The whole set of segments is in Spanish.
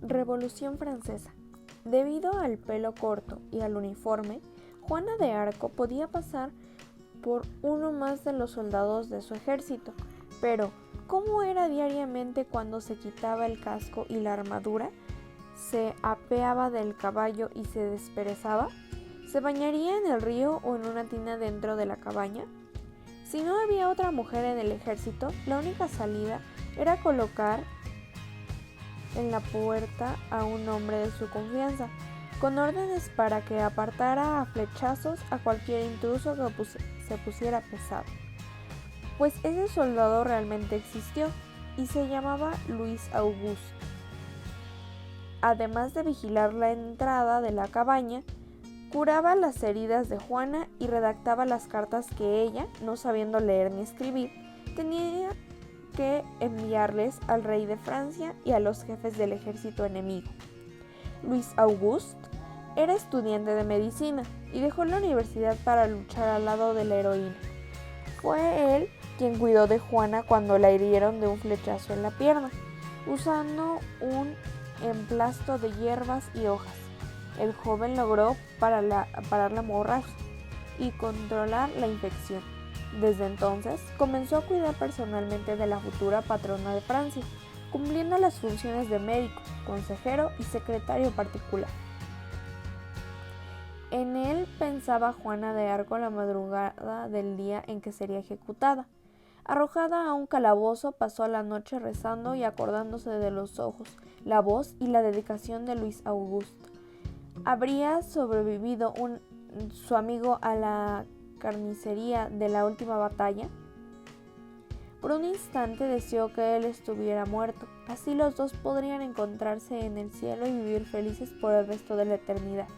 Revolución Francesa. Debido al pelo corto y al uniforme, Juana de Arco podía pasar por uno más de los soldados de su ejército, pero ¿cómo era diariamente cuando se quitaba el casco y la armadura? ¿Se apeaba del caballo y se desperezaba? ¿Se bañaría en el río o en una tina dentro de la cabaña? Si no había otra mujer en el ejército, la única salida era colocar en la puerta a un hombre de su confianza, con órdenes para que apartara a flechazos a cualquier intruso que se pusiera pesado. Pues ese soldado realmente existió y se llamaba Luis Auguste. Además de vigilar la entrada de la cabaña, curaba las heridas de Juana y redactaba las cartas que ella, no sabiendo leer ni escribir, tenía que enviarles al rey de Francia y a los jefes del ejército enemigo. Luis Auguste era estudiante de medicina y dejó la universidad para luchar al lado de la heroína. Fue él quien cuidó de Juana cuando la hirieron de un flechazo en la pierna, usando un emplasto de hierbas y hojas. El joven logró parar la hemorragia y controlar la infección. Desde entonces, comenzó a cuidar personalmente de la futura patrona de Francia, cumpliendo las funciones de médico, consejero y secretario particular. En él pensaba Juana de Arco la madrugada del día en que sería ejecutada. Arrojada a un calabozo, pasó la noche rezando y acordándose de los ojos, la voz y la dedicación de Luis Auguste. ¿Habría sobrevivido su amigo a la carnicería de la última batalla? Por un instante deseó que él estuviera muerto, así los dos podrían encontrarse en el cielo y vivir felices por el resto de la eternidad.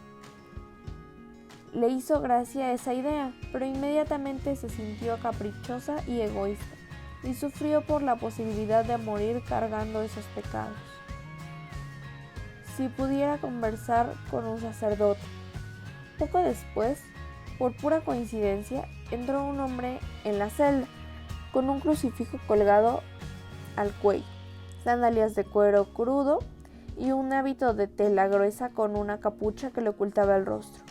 Le hizo gracia esa idea, pero inmediatamente se sintió caprichosa y egoísta, y sufrió por la posibilidad de morir cargando esos pecados. Si pudiera conversar con un sacerdote. Poco después, por pura coincidencia, entró un hombre en la celda, con un crucifijo colgado al cuello, sandalias de cuero crudo y un hábito de tela gruesa con una capucha que le ocultaba el rostro.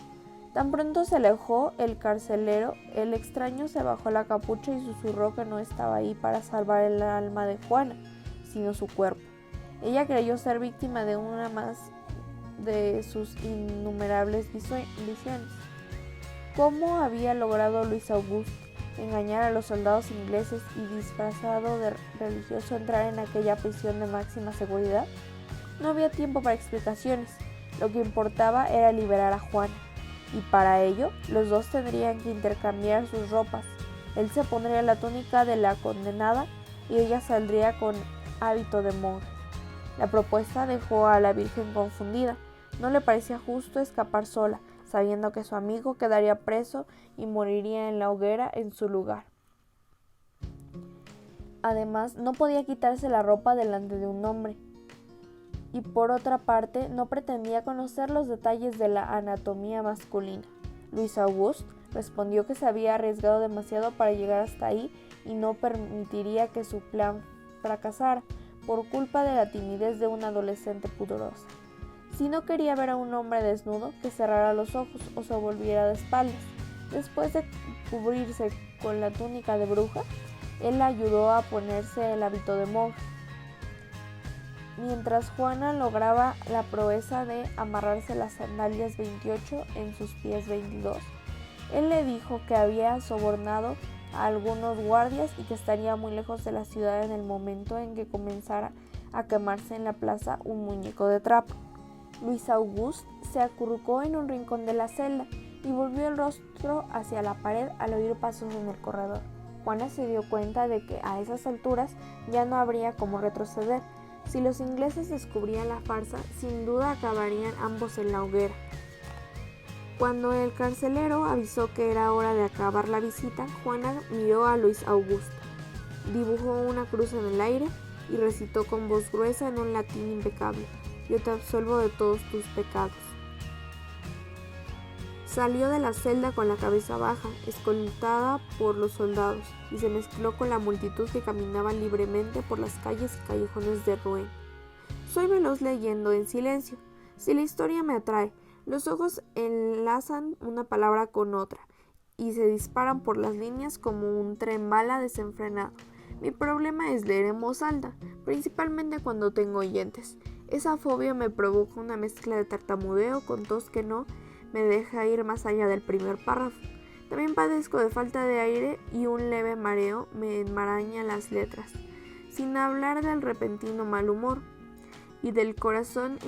Tan pronto se alejó el carcelero, el extraño se bajó la capucha y susurró que no estaba ahí para salvar el alma de Juana, sino su cuerpo. Ella creyó ser víctima de una más de sus innumerables visiones. ¿Cómo había logrado Luis Auguste engañar a los soldados ingleses y disfrazado de religioso entrar en aquella prisión de máxima seguridad? No había tiempo para explicaciones. Lo que importaba era liberar a Juana, y para ello los dos tendrían que intercambiar sus ropas. Él se pondría la túnica de la condenada y ella saldría con hábito de monje. La propuesta dejó a la Virgen confundida. No le parecía justo escapar sola, sabiendo que su amigo quedaría preso y moriría en la hoguera en su lugar. Además, no podía quitarse la ropa delante de un hombre. Y por otra parte, no pretendía conocer los detalles de la anatomía masculina. Luis Auguste respondió que se había arriesgado demasiado para llegar hasta ahí y no permitiría que su plan fracasara por culpa de la timidez de una adolescente pudorosa. Si no quería ver a un hombre desnudo, que cerrara los ojos o se volviera de espaldas. Después de cubrirse con la túnica de bruja, él la ayudó a ponerse el hábito de monje. Mientras Juana lograba la proeza de amarrarse las sandalias 28 en sus pies 22, él le dijo que había sobornado a algunos guardias y que estaría muy lejos de la ciudad en el momento en que comenzara a quemarse en la plaza un muñeco de trapo. Luis Auguste se acurrucó en un rincón de la celda y volvió el rostro hacia la pared al oír pasos en el corredor. Juana se dio cuenta de que a esas alturas ya no habría cómo retroceder. Si los ingleses descubrían la farsa, sin duda acabarían ambos en la hoguera. Cuando el carcelero avisó que era hora de acabar la visita, Juana miró a Luis Auguste, dibujó una cruz en el aire y recitó con voz gruesa en un latín impecable: «Yo te absolvo de todos tus pecados». Salió de la celda con la cabeza baja, escoltada por los soldados, y se mezcló con la multitud que caminaba libremente por las calles y callejones de Rouen. Soy veloz leyendo en silencio. Si la historia me atrae, los ojos enlazan una palabra con otra y se disparan por las líneas como un tren bala desenfrenado. Mi problema es leer en voz alta, principalmente cuando tengo oyentes. Esa fobia me provoca una mezcla de tartamudeo con tos que no me deja ir más allá del primer párrafo. También padezco de falta de aire y un leve mareo me enmaraña las letras, sin hablar del repentino mal humor y del corazón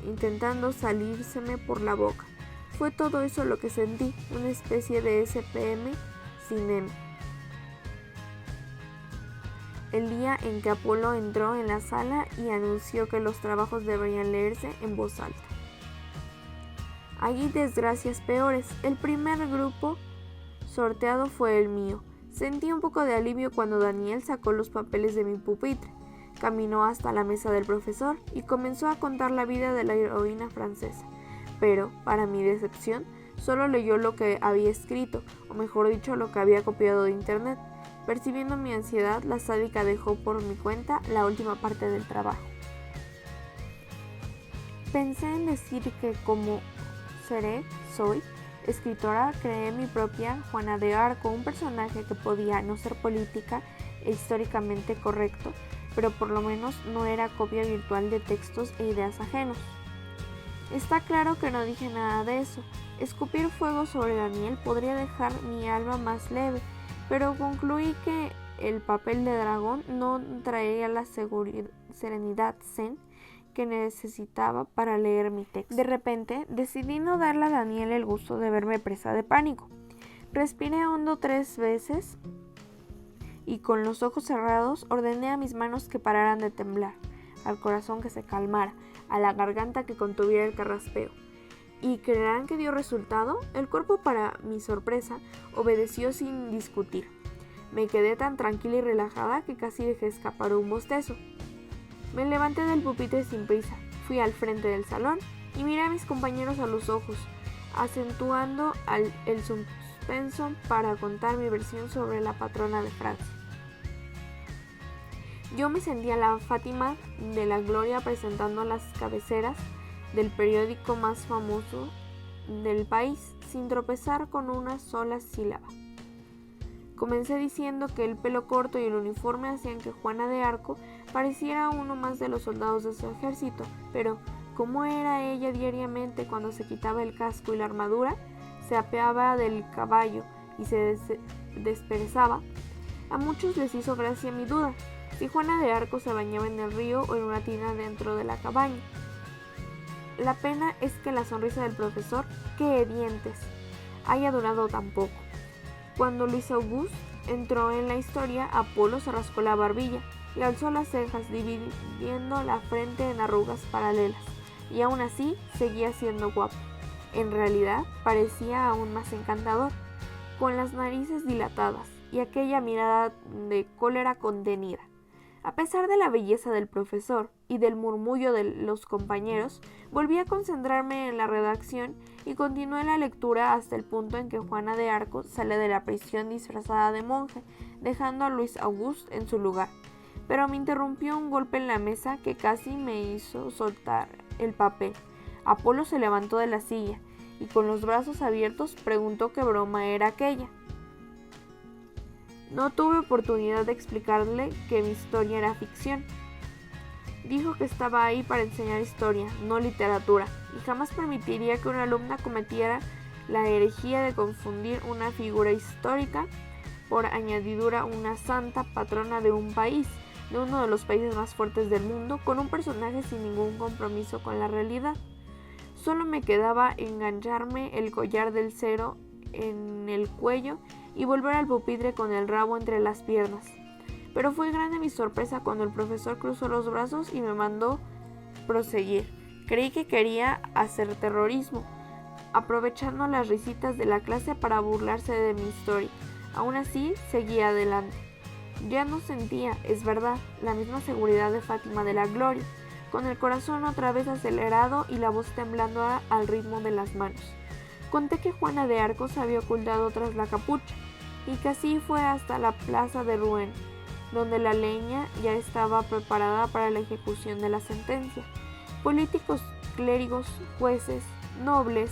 intentando salírseme por la boca. Fue todo eso lo que sentí, una especie de SPM sin M. El día en que Apolo entró en la sala y anunció que los trabajos deberían leerse en voz alta. Hay desgracias peores. El primer grupo sorteado fue el mío. Sentí un poco de alivio cuando Daniel sacó los papeles de mi pupitre, caminó hasta la mesa del profesor y comenzó a contar la vida de la heroína francesa. Pero, para mi decepción, solo leyó lo que había escrito, o mejor dicho, lo que había copiado de internet. Percibiendo mi ansiedad, la sádica dejó por mi cuenta la última parte del trabajo. Pensé en decir que como soy escritora, creé mi propia Juana de Arco, un personaje que podía no ser política e históricamente correcto, pero por lo menos no era copia virtual de textos e ideas ajenos. Está claro que no dije nada de eso. Escupir fuego sobre Daniel podría dejar mi alma más leve, pero concluí que el papel de dragón no traería la serenidad zen que necesitaba para leer mi texto. De repente, decidí no darle a Daniel el gusto de verme presa de pánico. Respiré hondo 3 veces y con los ojos cerrados ordené a mis manos que pararan de temblar, al corazón que se calmara, a la garganta que contuviera el carraspeo. ¿Y creerán que dio resultado? El cuerpo, para mi sorpresa, obedeció sin discutir. Me quedé tan tranquila y relajada que casi dejé escapar un bostezo. Me levanté del pupitre sin prisa, fui al frente del salón y miré a mis compañeros a los ojos, acentuando el suspenso para contar mi versión sobre la patrona de Francia. Yo me sentía la Fátima de la Gloria presentando las cabeceras del periódico más famoso del país, sin tropezar con una sola sílaba. Comencé diciendo que el pelo corto y el uniforme hacían que Juana de Arco pareciera uno más de los soldados de su ejército, pero ¿cómo era ella diariamente cuando se quitaba el casco y la armadura, se apeaba del caballo y se desperezaba? A muchos les hizo gracia mi duda, si Juana de Arco se bañaba en el río o en una tina dentro de la cabaña. La pena es que la sonrisa del profesor, ¡qué dientes!, haya durado tan poco. Cuando Luis Auguste entró en la historia, Apolo se rascó la barbilla y alzó las cejas, dividiendo la frente en arrugas paralelas, y aún así seguía siendo guapo. En realidad, parecía aún más encantador, con las narices dilatadas y aquella mirada de cólera contenida. A pesar de la belleza del profesor y del murmullo de los compañeros, volví a concentrarme en la redacción y continué la lectura hasta el punto en que Juana de Arco sale de la prisión disfrazada de monje, dejando a Luis Auguste en su lugar. Pero me interrumpió un golpe en la mesa que casi me hizo soltar el papel. Apolo se levantó de la silla y con los brazos abiertos preguntó qué broma era aquella. No tuve oportunidad de explicarle que mi historia era ficción. Dijo que estaba ahí para enseñar historia, no literatura, y jamás permitiría que una alumna cometiera la herejía de confundir una figura histórica, por añadidura una santa patrona de un país, de uno de los países más fuertes del mundo, con un personaje sin ningún compromiso con la realidad. Solo me quedaba engancharme el collar del cero en el cuello y volver al pupitre con el rabo entre las piernas. Pero fue grande mi sorpresa cuando el profesor cruzó los brazos y me mandó proseguir. Creí que quería hacer terrorismo, aprovechando las risitas de la clase para burlarse de mi historia. Aún así, seguía adelante. Ya no sentía, es verdad, la misma seguridad de Fátima de la Gloria, con el corazón otra vez acelerado y la voz temblando al ritmo de las manos. Conté que Juana de Arco se había ocultado tras la capucha y que así fue hasta la plaza de Rouen, donde la leña ya estaba preparada para la ejecución de la sentencia. Políticos, clérigos, jueces, nobles